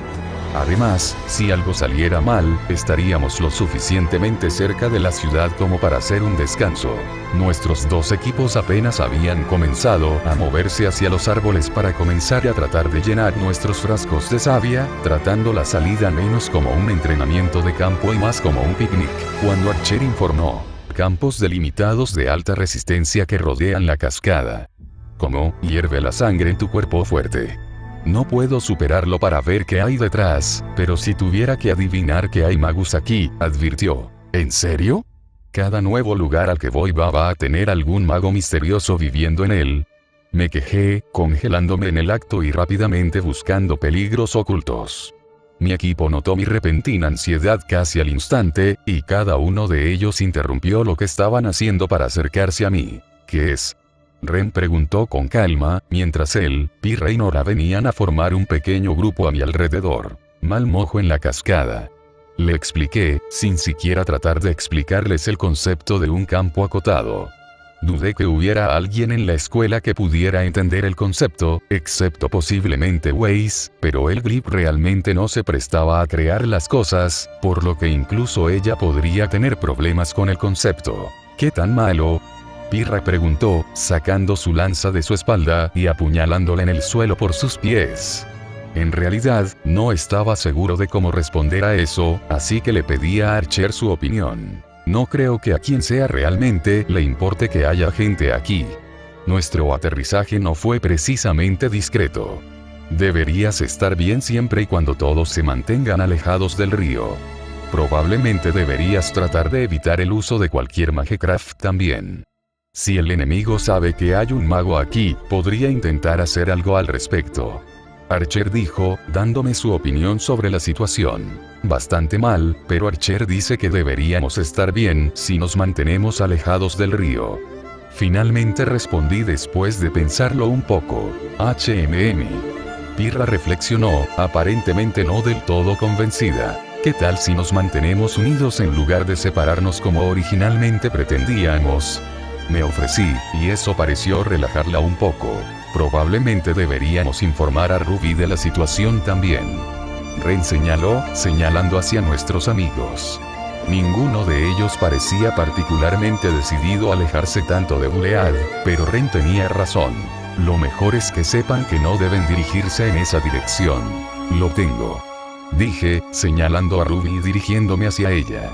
Además, si algo saliera mal, estaríamos lo suficientemente cerca de la ciudad como para hacer un descanso. Nuestros 2 equipos apenas habían comenzado a moverse hacia los árboles para comenzar a tratar de llenar nuestros frascos de savia, tratando la salida menos como un entrenamiento de campo y más como un picnic, cuando Archer informó: campos delimitados de alta resistencia que rodean la cascada. ¿Cómo hierve la sangre en tu cuerpo fuerte? No puedo superarlo para ver qué hay detrás, pero si tuviera que adivinar que hay magus aquí, advirtió. ¿En serio? Cada nuevo lugar al que voy va a tener algún mago misterioso viviendo en él. Me quejé, congelándome en el acto y rápidamente buscando peligros ocultos. Mi equipo notó mi repentina ansiedad casi al instante, y cada uno de ellos interrumpió lo que estaban haciendo para acercarse a mí. ¿Qué es? Ren preguntó con calma, mientras él, Pirra y Nora venían a formar un pequeño grupo a mi alrededor. Mal mojo en la cascada. Le expliqué, sin siquiera tratar de explicarles el concepto de un campo acotado. Dudé que hubiera alguien en la escuela que pudiera entender el concepto, excepto posiblemente Weiss, pero el grip realmente no se prestaba a crear las cosas, por lo que incluso ella podría tener problemas con el concepto. ¿Qué tan malo? Pirra preguntó, sacando su lanza de su espalda y apuñalándola en el suelo por sus pies. En realidad, no estaba seguro de cómo responder a eso, así que le pedí a Archer su opinión. No creo que a quien sea realmente le importe que haya gente aquí. Nuestro aterrizaje no fue precisamente discreto. Deberías estar bien siempre y cuando todos se mantengan alejados del río. Probablemente deberías tratar de evitar el uso de cualquier Magecraft también. Si el enemigo sabe que hay un mago aquí, podría intentar hacer algo al respecto. Archer dijo, dándome su opinión sobre la situación. Bastante mal, pero Archer dice que deberíamos estar bien si nos mantenemos alejados del río. Finalmente respondí después de pensarlo un poco. Pirra reflexionó, aparentemente no del todo convencida. ¿Qué tal si nos mantenemos unidos en lugar de separarnos como originalmente pretendíamos? Me ofrecí, y eso pareció relajarla un poco. Probablemente deberíamos informar a Ruby de la situación también. Ren señaló, señalando hacia nuestros amigos. Ninguno de ellos parecía particularmente decidido a alejarse tanto de Bulead, pero Ren tenía razón. Lo mejor es que sepan que no deben dirigirse en esa dirección. Lo tengo. Dije, señalando a Ruby y dirigiéndome hacia ella.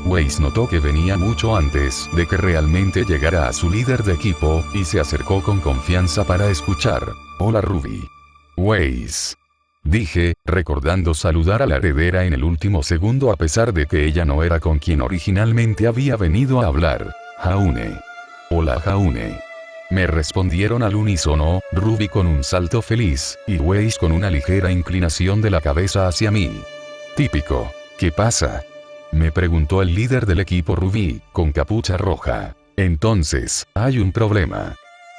Weiss notó que venía mucho antes de que realmente llegara a su líder de equipo, y se acercó con confianza para escuchar. Hola Ruby. Weiss. Dije, recordando saludar a la heredera en el último segundo a pesar de que ella no era con quien originalmente había venido a hablar. Jaune. Hola Jaune. Me respondieron al unísono, Ruby con un salto feliz, y Weiss con una ligera inclinación de la cabeza hacia mí. Típico. ¿Qué pasa? Me preguntó el líder del equipo Ruby, con capucha roja. Entonces, hay un problema.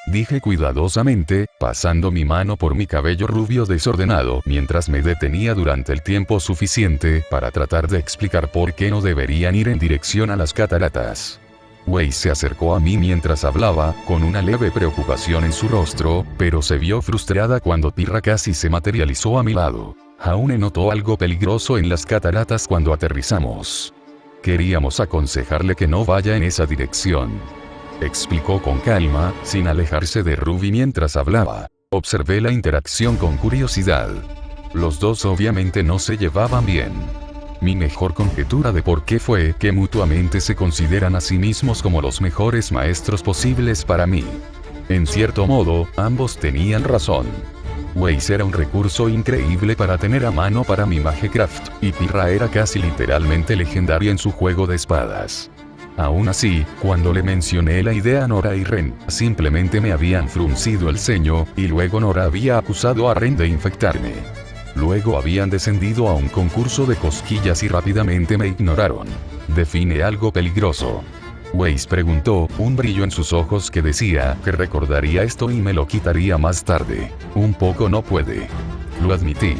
Dije cuidadosamente, pasando mi mano por mi cabello rubio desordenado mientras me detenía durante el tiempo suficiente para tratar de explicar por qué no deberían ir en dirección a las cataratas. Weiss se acercó a mí mientras hablaba, con una leve preocupación en su rostro, pero se vio frustrada cuando Pirra casi se materializó a mi lado. Jaune notó algo peligroso en las cataratas cuando aterrizamos. Queríamos aconsejarle que no vaya en esa dirección. Explicó con calma, sin alejarse de Ruby mientras hablaba. Observé la interacción con curiosidad. Los dos obviamente no se llevaban bien. Mi mejor conjetura de por qué fue que mutuamente se consideran a sí mismos como los mejores maestros posibles para mí. En cierto modo, ambos tenían razón. Weiss era un recurso increíble para tener a mano para mi Magecraft, y Pirra era casi literalmente legendaria en su juego de espadas. Aún así, cuando le mencioné la idea a Nora y Ren, simplemente me habían fruncido el ceño, y luego Nora había acusado a Ren de infectarme. Luego habían descendido a un concurso de cosquillas y rápidamente me ignoraron. Define algo peligroso. Weiss preguntó, un brillo en sus ojos que decía que recordaría esto y me lo quitaría más tarde. Un poco no puede. Lo admití.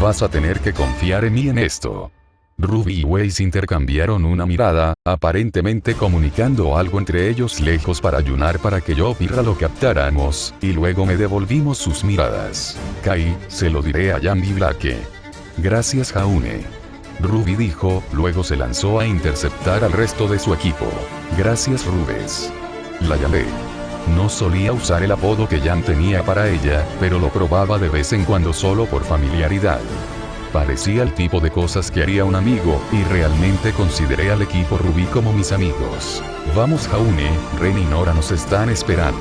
Vas a tener que confiar en mí en esto. Ruby y Weiss intercambiaron una mirada, aparentemente comunicando algo entre ellos lejos para ayunar para que yo y Pirra lo captáramos, y luego me devolvimos sus miradas. Kai, se lo diré a Jambi Blake. Gracias Jaune. Ruby dijo, luego se lanzó a interceptar al resto de su equipo. Gracias Rubes. La llamé. No solía usar el apodo que Jan tenía para ella, pero lo probaba de vez en cuando solo por familiaridad. Parecía el tipo de cosas que haría un amigo, y realmente consideré al equipo Ruby como mis amigos. Vamos Jaune, Ren y Nora nos están esperando.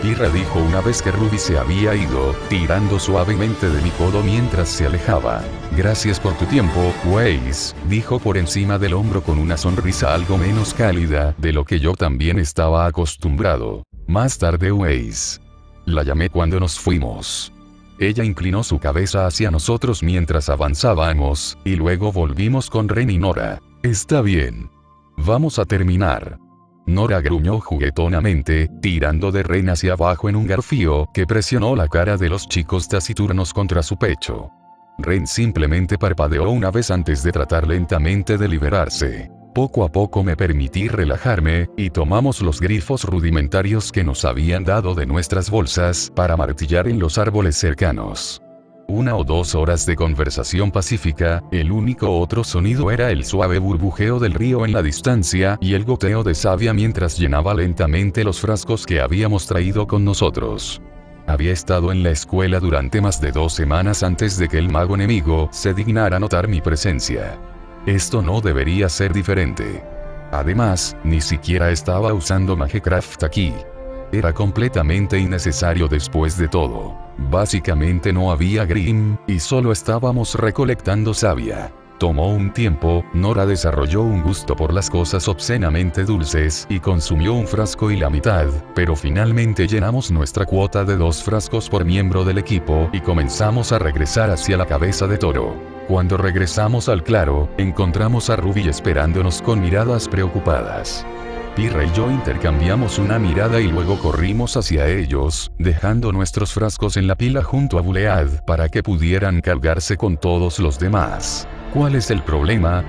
Irra dijo una vez que Ruby se había ido, tirando suavemente de mi codo mientras se alejaba. Gracias por tu tiempo, Weiss, dijo por encima del hombro con una sonrisa algo menos cálida de lo que yo también estaba acostumbrado. Más tarde Weiss. La llamé cuando nos fuimos. Ella inclinó su cabeza hacia nosotros mientras avanzábamos, y luego volvimos con Ren y Nora. Está bien. Vamos a terminar. Nora gruñó juguetonamente, tirando de Ren hacia abajo en un garfio que presionó la cara de los chicos taciturnos contra su pecho. Ren simplemente parpadeó una vez antes de tratar lentamente de liberarse. Poco a poco me permití relajarme, y tomamos los grifos rudimentarios que nos habían dado de nuestras bolsas para martillar en los árboles cercanos. 1 o 2 horas de conversación pacífica, el único otro sonido era el suave burbujeo del río en la distancia y el goteo de savia mientras llenaba lentamente los frascos que habíamos traído con nosotros. Había estado en la escuela durante más de 2 semanas antes de que el mago enemigo se dignara notar mi presencia. Esto no debería ser diferente. Además, ni siquiera estaba usando Magecraft aquí. Era completamente innecesario después de todo. Básicamente no había Grimm, y solo estábamos recolectando savia. Tomó un tiempo, Nora desarrolló un gusto por las cosas obscenamente dulces y consumió un frasco y la mitad, pero finalmente llenamos nuestra cuota de 2 frascos por miembro del equipo y comenzamos a regresar hacia la cabeza de toro. Cuando regresamos al claro, encontramos a Ruby esperándonos con miradas preocupadas. Pirra y yo intercambiamos una mirada y luego corrimos hacia ellos, dejando nuestros frascos en la pila junto a Bulead para que pudieran cargarse con todos los demás. ¿Cuál es el problema?,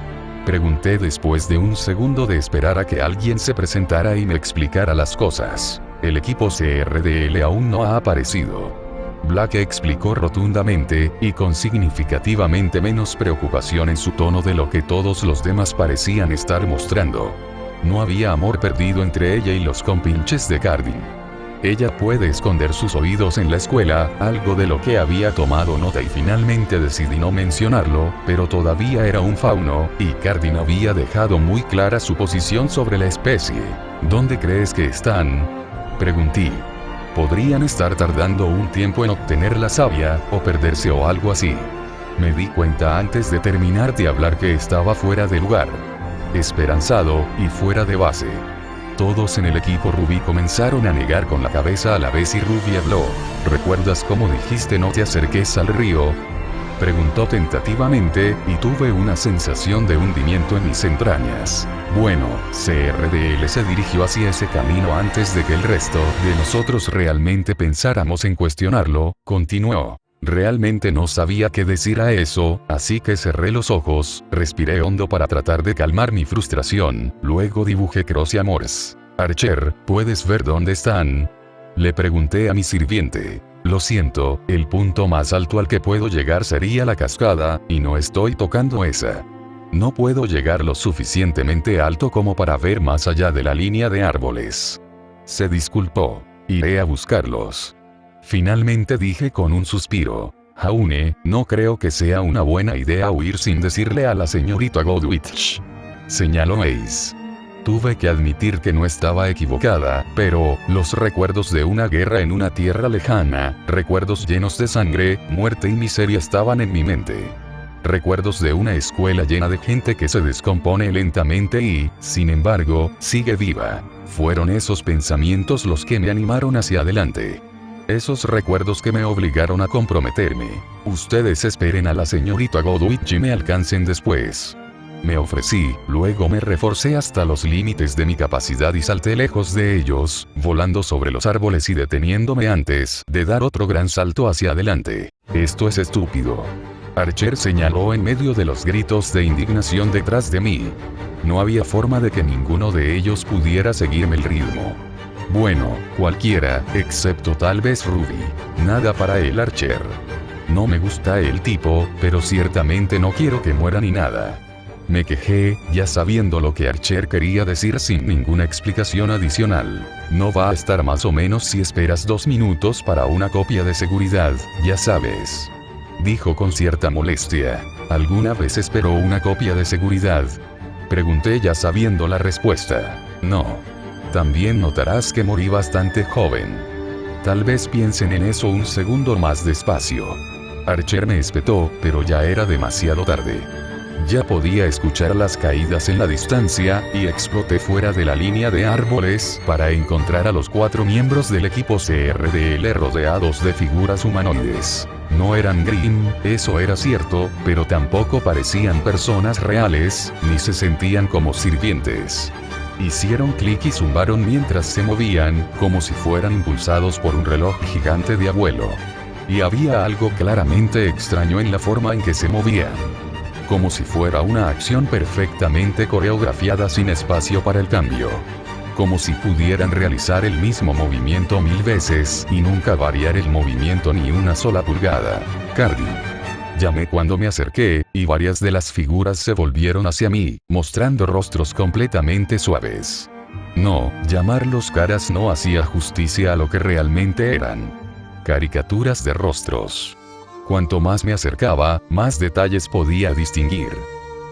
pregunté después de un segundo de esperar a que alguien se presentara y me explicara las cosas. El equipo CRDL aún no ha aparecido. Black explicó rotundamente, y con significativamente menos preocupación en su tono de lo que todos los demás parecían estar mostrando. No había amor perdido entre ella y los compinches de Cardin. Ella puede esconder sus oídos en la escuela, algo de lo que había tomado nota y finalmente decidí no mencionarlo, pero todavía era un fauno, y Cardin había dejado muy clara su posición sobre la especie. ¿Dónde crees que están?, pregunté. Podrían estar tardando un tiempo en obtener la savia, o perderse o algo así. Me di cuenta antes de terminar de hablar que estaba fuera de lugar. Esperanzado, y fuera de base. Todos en el equipo Ruby comenzaron a negar con la cabeza a la vez y Ruby habló. ¿Recuerdas cómo dijiste no te acerques al río?, preguntó tentativamente, y tuve una sensación de hundimiento en mis entrañas. Bueno, CRDL se dirigió hacia ese camino antes de que el resto de nosotros realmente pensáramos en cuestionarlo, continuó. Realmente no sabía qué decir a eso, así que cerré los ojos, respiré hondo para tratar de calmar mi frustración, luego dibujé Cross y Morse. Archer, ¿puedes ver dónde están?, le pregunté a mi sirviente. Lo siento, el punto más alto al que puedo llegar sería la cascada, y no estoy tocando esa. No puedo llegar lo suficientemente alto como para ver más allá de la línea de árboles. Se disculpó. Iré a buscarlos. Finalmente dije con un suspiro. Jaune, no creo que sea una buena idea huir sin decirle a la señorita Godwitch, señaló Ace. Tuve que admitir que no estaba equivocada, pero los recuerdos de una guerra en una tierra lejana, recuerdos llenos de sangre, muerte y miseria estaban en mi mente. Recuerdos de una escuela llena de gente que se descompone lentamente y, sin embargo, sigue viva. Fueron esos pensamientos los que me animaron hacia adelante. Esos recuerdos que me obligaron a comprometerme. Ustedes esperen a la señorita Godwitch y me alcancen después. Me ofrecí, luego me reforcé hasta los límites de mi capacidad y salté lejos de ellos, volando sobre los árboles y deteniéndome antes de dar otro gran salto hacia adelante. Esto es estúpido. Archer señaló en medio de los gritos de indignación detrás de mí. No había forma de que ninguno de ellos pudiera seguirme el ritmo. Bueno, cualquiera, excepto tal vez Ruby. Nada para él, Archer. No me gusta el tipo, pero ciertamente no quiero que muera ni nada. Me quejé, ya sabiendo lo que Archer quería decir sin ninguna explicación adicional. No va a estar más o menos si esperas 2 minutos para una copia de seguridad, ya sabes. Dijo con cierta molestia. ¿Alguna vez esperó una copia de seguridad?, pregunté ya sabiendo la respuesta. No. También notarás que morí bastante joven. Tal vez piensen en eso un segundo más despacio. Archer me espetó, pero ya era demasiado tarde. Ya podía escuchar las caídas en la distancia, y exploté fuera de la línea de árboles para encontrar a los 4 miembros del equipo CRDL rodeados de figuras humanoides. No eran Grimm, eso era cierto, pero tampoco parecían personas reales, ni se sentían como sirvientes. Hicieron clic y zumbaron mientras se movían, como si fueran impulsados por un reloj gigante de abuelo. Y había algo claramente extraño en la forma en que se movían. Como si fuera una acción perfectamente coreografiada sin espacio para el cambio. Como si pudieran realizar el mismo movimiento 1000 veces y nunca variar el movimiento ni una sola pulgada. Cardin. Llamé cuando me acerqué, y varias de las figuras se volvieron hacia mí, mostrando rostros completamente suaves. No, llamarlos caras no hacía justicia a lo que realmente eran. Caricaturas de rostros. Cuanto más me acercaba, más detalles podía distinguir.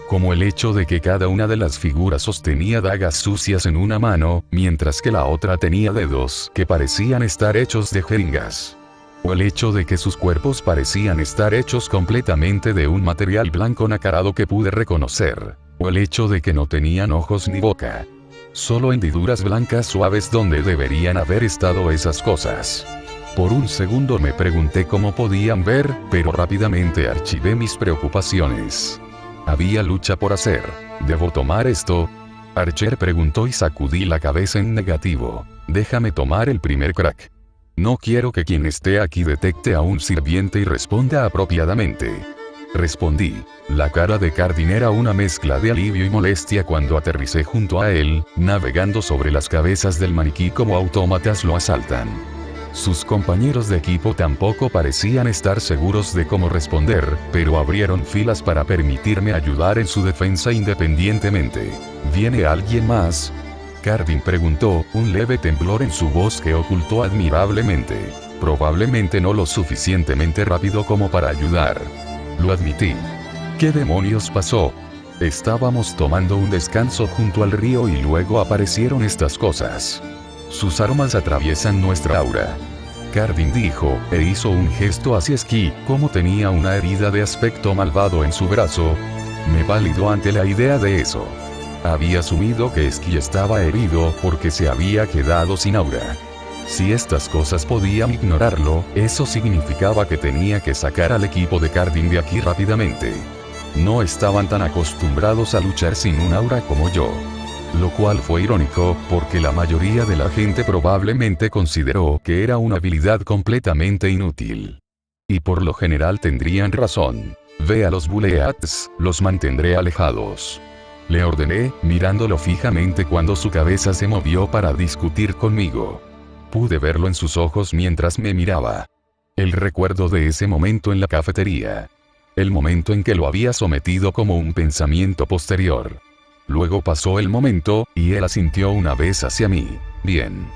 Como el hecho de que cada una de las figuras sostenía dagas sucias en una mano, mientras que la otra tenía dedos que parecían estar hechos de jeringas. O el hecho de que sus cuerpos parecían estar hechos completamente de un material blanco nacarado que pude reconocer. O el hecho de que no tenían ojos ni boca. Solo hendiduras blancas suaves donde deberían haber estado esas cosas. Por un segundo me pregunté cómo podían ver, pero rápidamente archivé mis preocupaciones. Había lucha por hacer. ¿Debo tomar esto? Archer preguntó y sacudí la cabeza en negativo. Déjame tomar el primer crack. No quiero que quien esté aquí detecte a un sirviente y responda apropiadamente. Respondí. La cara de Cardin era una mezcla de alivio y molestia cuando aterricé junto a él, navegando sobre las cabezas del maniquí como autómatas lo asaltan. Sus compañeros de equipo tampoco parecían estar seguros de cómo responder, pero abrieron filas para permitirme ayudar en su defensa independientemente. ¿Viene alguien más? Cardin preguntó, un leve temblor en su voz que ocultó admirablemente. Probablemente no lo suficientemente rápido como para ayudar. Lo admití. ¿Qué demonios pasó? Estábamos tomando un descanso junto al río y luego aparecieron estas cosas. Sus armas atraviesan nuestra aura. Cardin dijo, e hizo un gesto hacia Ski, como tenía una herida de aspecto malvado en su brazo. Me validó ante la idea de eso. Había asumido que Ski estaba herido porque se había quedado sin aura. Si estas cosas podían ignorarlo, eso significaba que tenía que sacar al equipo de Cardin de aquí rápidamente. No estaban tan acostumbrados a luchar sin un aura como yo. Lo cual fue irónico, porque la mayoría de la gente probablemente consideró que era una habilidad completamente inútil. Y por lo general tendrían razón. Ve a los Buleats, los mantendré alejados. Le ordené, mirándolo fijamente cuando su cabeza se movió para discutir conmigo. Pude verlo en sus ojos mientras me miraba. El recuerdo de ese momento en la cafetería. El momento en que lo había sometido como un pensamiento posterior. Luego pasó el momento, y él asintió una vez hacia mí. Bien.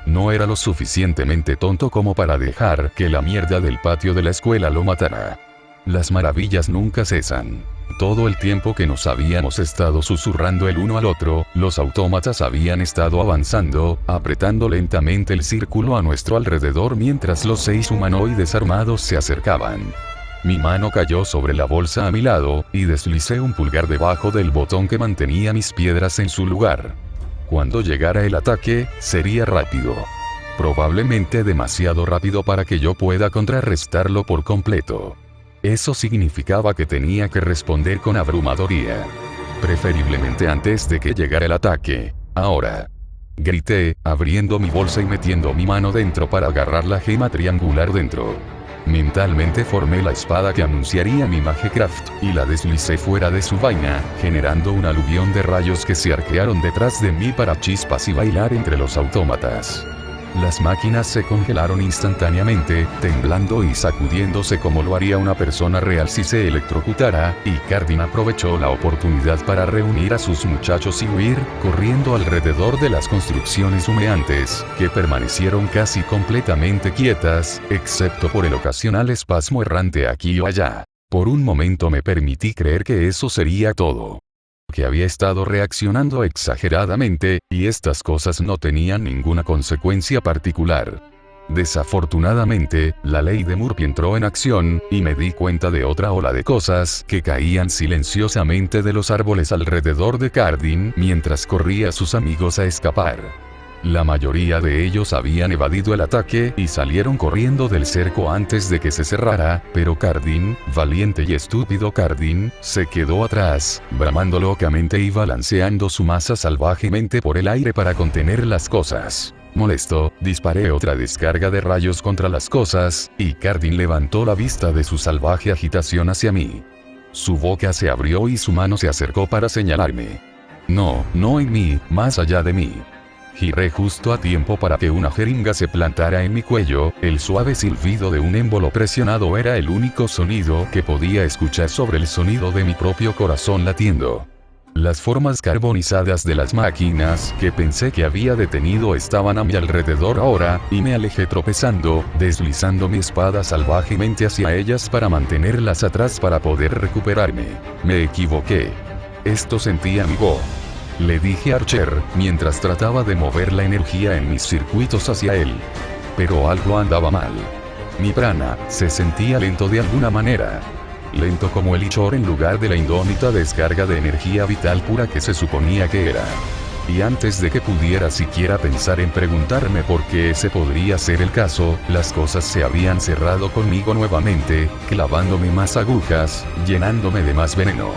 No era lo suficientemente tonto como para dejar que la mierda del patio de la escuela lo matara. Las maravillas nunca cesan. Todo el tiempo que nos habíamos estado susurrando el uno al otro, los autómatas habían estado avanzando, apretando lentamente el círculo a nuestro alrededor mientras los 6 humanoides armados se acercaban. Mi mano cayó sobre la bolsa a mi lado, y deslicé un pulgar debajo del botón que mantenía mis piedras en su lugar. Cuando llegara el ataque, sería rápido. Probablemente demasiado rápido para que yo pueda contrarrestarlo por completo. Eso significaba que tenía que responder con abrumadoría. Preferiblemente antes de que llegara el ataque. Ahora. Grité, abriendo mi bolsa y metiendo mi mano dentro para agarrar la gema triangular dentro. Mentalmente formé la espada que anunciaría mi Magecraft, y la deslicé fuera de su vaina, generando un aluvión de rayos que se arquearon detrás de mí para chispas y bailar entre los autómatas. Las máquinas se congelaron instantáneamente, temblando y sacudiéndose como lo haría una persona real si se electrocutara, y Cardin aprovechó la oportunidad para reunir a sus muchachos y huir, corriendo alrededor de las construcciones humeantes, que permanecieron casi completamente quietas, excepto por el ocasional espasmo errante aquí o allá. Por un momento me permití creer que eso sería todo. Que había estado reaccionando exageradamente, y estas cosas no tenían ninguna consecuencia particular. Desafortunadamente, la ley de Murphy entró en acción, y me di cuenta de otra ola de cosas que caían silenciosamente de los árboles alrededor de Cardin mientras corría a sus amigos a escapar. La mayoría de ellos habían evadido el ataque y salieron corriendo del cerco antes de que se cerrara, pero Cardin, valiente y estúpido Cardin, se quedó atrás, bramando locamente y balanceando su masa salvajemente por el aire para contener las cosas. Molesto, disparé otra descarga de rayos contra las cosas, y Cardin levantó la vista de su salvaje agitación hacia mí. Su boca se abrió y su mano se acercó para señalarme. No, no en mí, más allá de mí. Giré justo a tiempo para que una jeringa se plantara en mi cuello. El suave silbido de un émbolo presionado era el único sonido que podía escuchar sobre el sonido de mi propio corazón latiendo. Las formas carbonizadas de las máquinas que pensé que había detenido estaban a mi alrededor ahora, y me alejé tropezando, deslizando mi espada salvajemente hacia ellas para mantenerlas atrás para poder recuperarme. Me equivoqué. Esto sentía mi voz. Le dije a Archer, mientras trataba de mover la energía en mis circuitos hacia él. Pero algo andaba mal. Mi prana se sentía lento de alguna manera. Lento como el Ichor en lugar de la indómita descarga de energía vital pura que se suponía que era. Y antes de que pudiera siquiera pensar en preguntarme por qué ese podría ser el caso, las cosas se habían cerrado conmigo nuevamente, clavándome más agujas, llenándome de más veneno.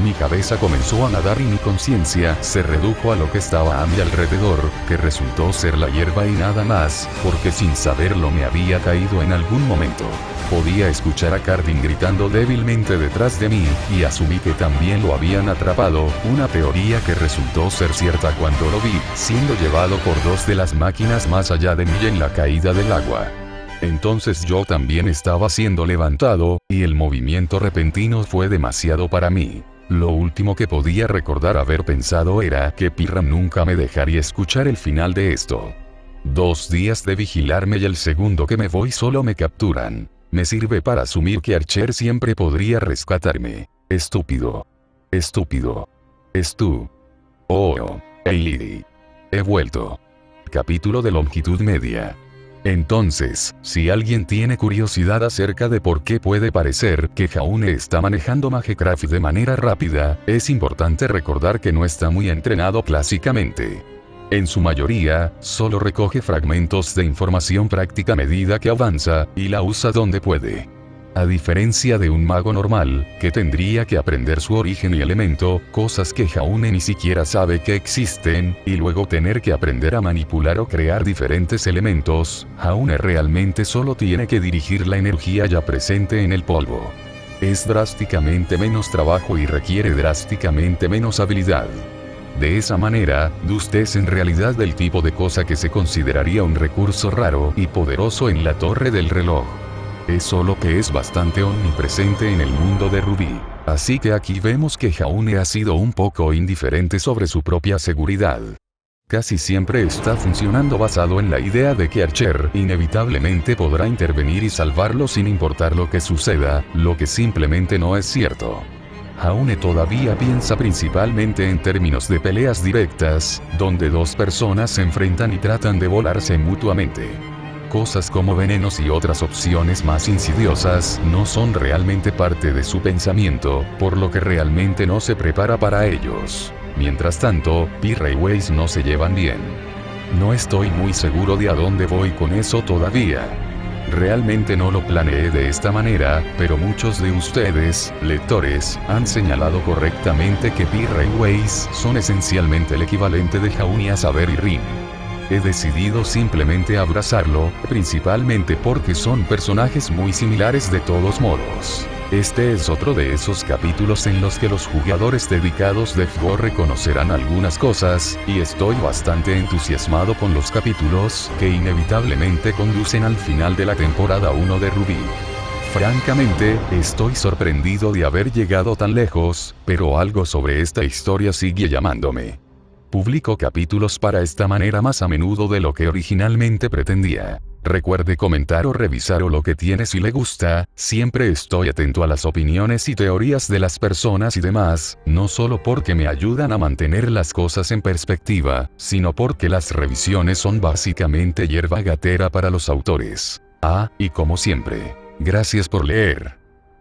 Mi cabeza comenzó a nadar y mi conciencia se redujo a lo que estaba a mi alrededor, que resultó ser la hierba y nada más, porque sin saberlo me había caído en algún momento. Podía escuchar a Cardin gritando débilmente detrás de mí, y asumí que también lo habían atrapado, una teoría que resultó ser cierta cuando lo vi, siendo llevado por dos de las máquinas más allá de mí en la caída del agua. Entonces yo también estaba siendo levantado, y el movimiento repentino fue demasiado para mí. Lo último que podía recordar haber pensado era que Pirram nunca me dejaría escuchar el final de esto. 2 días de vigilarme y el segundo que me voy solo me capturan. Me sirve para asumir que Archer siempre podría rescatarme. Estúpido. Estúpido. Oh. Hey. He vuelto. Capítulo de longitud media. Entonces, si alguien tiene curiosidad acerca de por qué puede parecer que Jaune está manejando Magecraft de manera rápida, es importante recordar que no está muy entrenado clásicamente. En su mayoría, solo recoge fragmentos de información práctica a medida que avanza, y la usa donde puede. A diferencia de un mago normal, que tendría que aprender su origen y elemento, cosas que Jaune ni siquiera sabe que existen, y luego tener que aprender a manipular o crear diferentes elementos, Jaune realmente solo tiene que dirigir la energía ya presente en el polvo. Es drásticamente menos trabajo y requiere drásticamente menos habilidad. De esa manera, Dust es en realidad del tipo de cosa que se consideraría un recurso raro y poderoso en la torre del reloj. Es solo que es bastante omnipresente en el mundo de Rubí. Así que aquí vemos que Jaune ha sido un poco indiferente sobre su propia seguridad. Casi siempre está funcionando basado en la idea de que Archer inevitablemente podrá intervenir y salvarlo sin importar lo que suceda, lo que simplemente no es cierto. Jaune todavía piensa principalmente en términos de peleas directas, donde dos personas se enfrentan y tratan de volarse mutuamente. Cosas como venenos y otras opciones más insidiosas no son realmente parte de su pensamiento, por lo que realmente no se prepara para ellos. Mientras tanto, Pirra y Weiss no se llevan bien. No estoy muy seguro de a dónde voy con eso todavía. Realmente no lo planeé de esta manera, pero muchos de ustedes, lectores, han señalado correctamente que Pirra y Weiss son esencialmente el equivalente de Jaune a Saber y Rin. He decidido simplemente abrazarlo, principalmente porque son personajes muy similares de todos modos. Este es otro de esos capítulos en los que los jugadores dedicados de FGO reconocerán algunas cosas, y estoy bastante entusiasmado con los capítulos que inevitablemente conducen al final de la temporada 1 de Rubí. Francamente, estoy sorprendido de haber llegado tan lejos, pero algo sobre esta historia sigue llamándome. Publico capítulos para esta manera más a menudo de lo que originalmente pretendía. Recuerde comentar o revisar o lo que tiene si le gusta, siempre estoy atento a las opiniones y teorías de las personas y demás, no solo porque me ayudan a mantener las cosas en perspectiva, sino porque las revisiones son básicamente hierba gatera para los autores. Ah, y como siempre, gracias por leer.